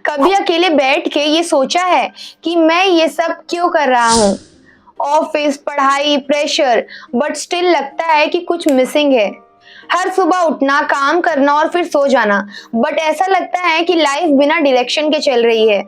कभी अकेले बैठ के ये सोचा है कि मैं ये सब क्यों कर रहा हूँ? ऑफिस, पढ़ाई, प्रेशर, बट स्टिल लगता है कि कुछ मिसिंग है। हर सुबह उठना, काम करना और फिर सो जाना, बट ऐसा लगता है कि लाइफ बिना डायरेक्शन के चल रही है।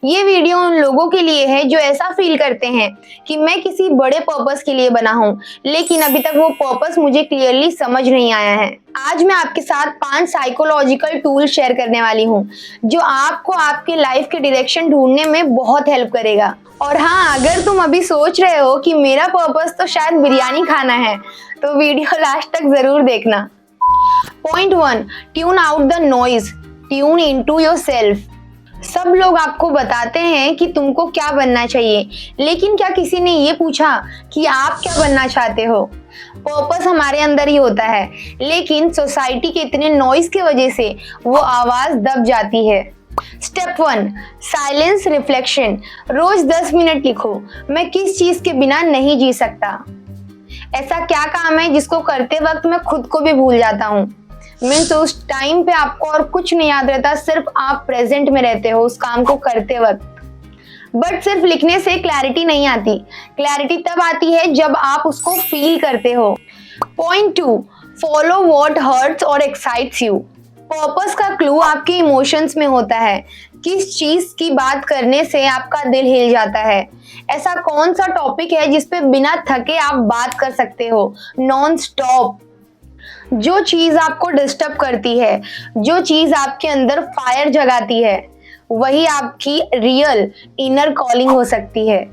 ये वीडियो उन लोगों के लिए है जो ऐसा फील करते हैं कि मैं किसी बड़े पर्पस के लिए बना हूँ, लेकिन अभी तक वो पर्पस मुझे क्लियरली समझ नहीं आया है। आज मैं आपके साथ 5 साइकोलॉजिकल टूल शेयर करने वाली हूँ जो आपको आपके लाइफ के डायरेक्शन ढूंढने में बहुत हेल्प करेगा। और हाँ, अगर तुम अभी सोच रहे हो कि मेरा पर्पस तो शायद बिरयानी खाना है, तो वीडियो लास्ट तक जरूर देखना। Point 1, tune out the noise, tune into yourself. सब लोग आपको बताते हैं कि तुमको क्या बनना चाहिए, लेकिन क्या किसी ने ये पूछा कि आप क्या बनना चाहते हो? पर्पस हमारे अंदर ही होता है, लेकिन सोसाइटी के इतने नॉइज की वजह से वो आवाज दब जाती है। Step 1, silence reflection. रोज 10 मिनट लिखो, मैं किस चीज के बिना नहीं जी सकता। ऐसा क्या काम है जिसको करते वक्त मैं खुद को भी भूल जाता हूँ? मीन्स उस टाइम पे आपको और कुछ नहीं याद रहता, सिर्फ आप प्रेजेंट में रहते हो उस काम को करते वक्त। बट सिर्फ लिखने से क्लैरिटी नहीं आती। क्लैरिटी तब आती है जब आप उसको फील करते हो। पॉइंट 2, फॉलो व्हाट हर्ट्स और एक्साइट्स यू। पर्पस का क्लू आपके इमोशंस में होता है। किस चीज की बात करने से आपका दिल हिल जाता है? ऐसा कौन सा टॉपिक है जिसपे बिना थके आप बात कर सकते हो नॉन स्टॉप? जो चीज आपको डिस्टर्ब करती है, जो चीज आपके अंदर फायर जगाती है, वही आपकी रियल इनर कॉलिंग हो सकती है।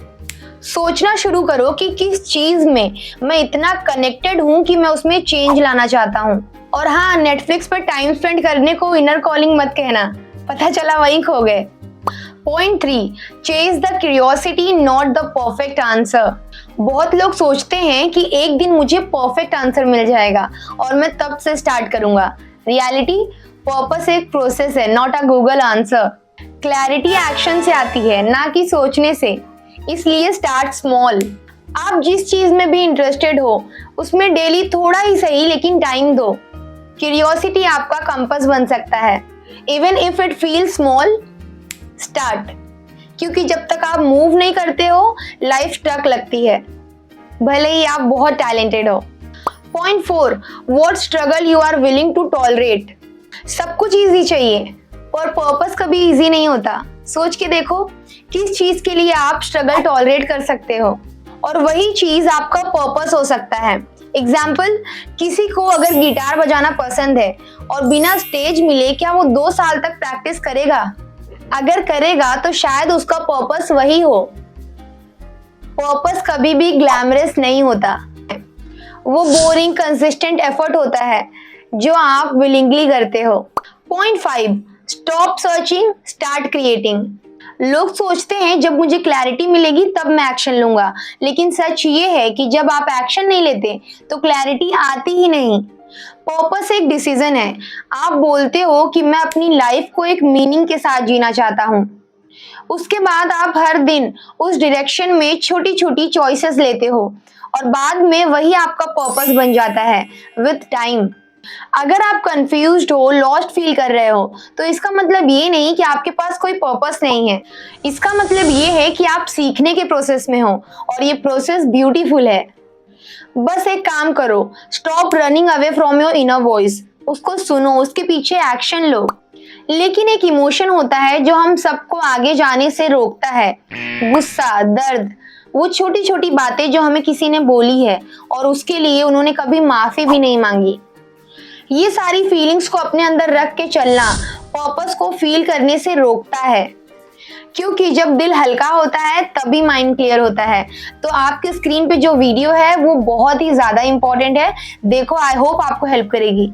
सोचना शुरू करो कि किस चीज में मैं इतना कनेक्टेड हूं कि मैं उसमें चेंज लाना चाहता हूं। और हाँ, नेटफ्लिक्स पर टाइम स्पेंड करने को इनर कॉलिंग मत कहना, पता चला वहीं खो गए। Point 3, chase the curiosity not the perfect answer. बहुत लोग सोचते हैं कि एक दिन मुझे परफेक्ट आंसर मिल जाएगा और मैं तब से स्टार्ट करूंगा। रियलिटी, पर्पस एक प्रोसेस है, not a Google answer. Clarity action से आती है, ना कि सोचने से। इसलिए स्टार्ट स्मॉल। आप जिस चीज में भी इंटरेस्टेड हो उसमें डेली थोड़ा ही सही, लेकिन टाइम दो। क्यूरियोसिटी आपका कंपास बन सकता है। Even if it feel small, start. क्योंकि जब तक आप मूव नहीं करते हो, लाइफ स्टक लगती है, भले ही आप बहुत टैलेंटेड हो। Point 4, what struggle you are willing to tolerate. सब कुछ इजी चाहिए, पर पर्पस कभी इजी नहीं होता। सोच के देखो किस चीज के लिए आप स्ट्रगल टॉलरेट कर सकते हो, और वही चीज आपका पर्पस हो सकता है। एग्जाम्पल, किसी को अगर गिटार बजाना पसंद है और बिना स्टेज मिले क्या वो 2 साल तक प्रैक्टिस करेगा? अगर करेगा तो शायद उसका पर्पस वही हो। पर्पस कभी भी ग्लैमरस नहीं होता, वो बोरिंग कंसिस्टेंट एफर्ट होता है जो आप विलिंगली करते हो। Point 5, stop searching, start creating. लोग सोचते हैं जब मुझे क्लैरिटी मिलेगी तब मैं एक्शन लूंगा, लेकिन सच ये है कि जब आप एक्शन नहीं लेते तो क्लैरिटी आती ही नहीं। पर्पस एक डिसीजन है। आप बोलते हो कि मैं अपनी लाइफ को एक मीनिंग के साथ जीना चाहता हूँ। उसके बाद आप हर दिन उस डायरेक्शन में छोटी छोटी चॉइसेस लेते हो, और बाद में वही आपका पर्पस बन जाता है विद टाइम। अगर आप कंफ्यूज्ड हो, लॉस्ट फील कर रहे हो, तो इसका मतलब ये नहीं कि आपके पास कोई पर्पस नहीं है। इसका मतलब ये है कि आप सीखने के प्रोसेस में हो, और ये प्रोसेस ब्यूटीफुल है। बस एक काम करो, stop running away from your inner voice. उसको सुनो, उसके पीछे एक्शन लो। लेकिन एक इमोशन होता है जो हम सबको आगे जाने से रोकता है, गुस्सा, दर्द, वो छोटी छोटी बातें जो हमें किसी ने बोली है और उसके लिए उन्होंने कभी माफी भी नहीं मांगी। ये सारी फीलिंग्स को अपने अंदर रख के चलना पर्पस को फील करने से रोकता है, क्योंकि जब दिल हल्का होता है तभी माइंड क्लियर होता है। तो आपके स्क्रीन पे जो वीडियो है वो बहुत ही ज्यादा इंपॉर्टेंट है, देखो, आई होप आपको हेल्प करेगी।